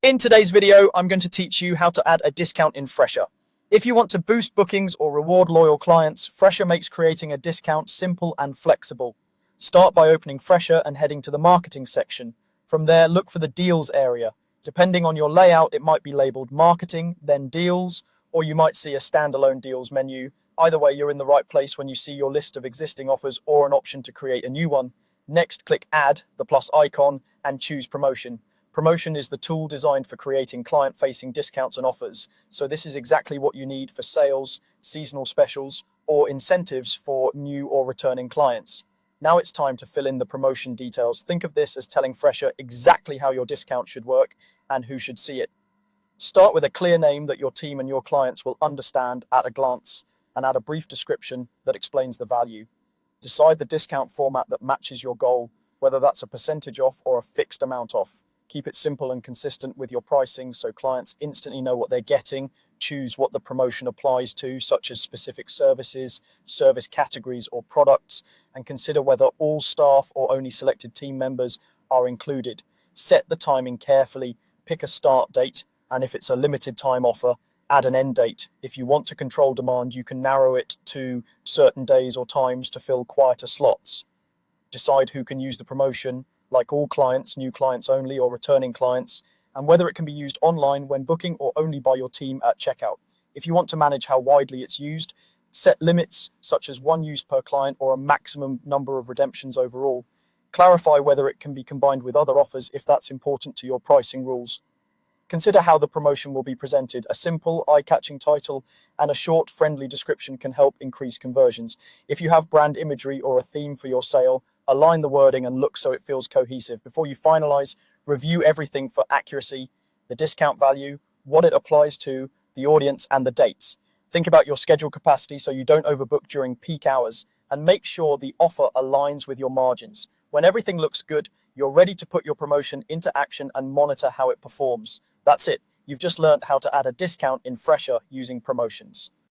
In today's video, I'm going to teach you how to add a discount in Fresha. If you want to boost bookings or reward loyal clients, Fresha makes creating a discount simple and flexible. Start by opening Fresha and heading to the marketing section. From there, look for the deals area. Depending on your layout, it might be labeled marketing, then deals, or you might see a standalone deals menu. Either way, you're in the right place when you see your list of existing offers or an option to create a new one. Next, click Add, the plus icon, and choose Promotion. Promotion is the tool designed for creating client-facing discounts and offers. So this is exactly what you need for sales, seasonal specials, or incentives for new or returning clients. Now it's time to fill in the promotion details. Think of this as telling Fresha exactly how your discount should work and who should see it. Start with a clear name that your team and your clients will understand at a glance, and add a brief description that explains the value. Decide the discount format that matches your goal, whether that's a percentage off or a fixed amount off. Keep it simple and consistent with your pricing so clients instantly know what they're getting. Choose what the promotion applies to, such as specific services, service categories, or products, and consider whether all staff or only selected team members are included. Set the timing carefully, pick a start date, and if it's a limited time offer, add an end date. If you want to control demand, you can narrow it to certain days or times to fill quieter slots. Decide who can use the promotion, like all clients, new clients only, or returning clients, and whether it can be used online when booking or only by your team at checkout. If you want to manage how widely it's used, set limits such as one use per client or a maximum number of redemptions overall. Clarify whether it can be combined with other offers if that's important to your pricing rules. Consider how the promotion will be presented. A simple, eye-catching title and a short, friendly description can help increase conversions. If you have brand imagery or a theme for your sale, align the wording and look so it feels cohesive. Before you finalize, review everything for accuracy, the discount value, what it applies to, the audience, and the dates. Think about your schedule capacity so you don't overbook during peak hours, and make sure the offer aligns with your margins. When everything looks good, you're ready to put your promotion into action and monitor how it performs. That's it. You've just learned how to add a discount in Fresha using promotions.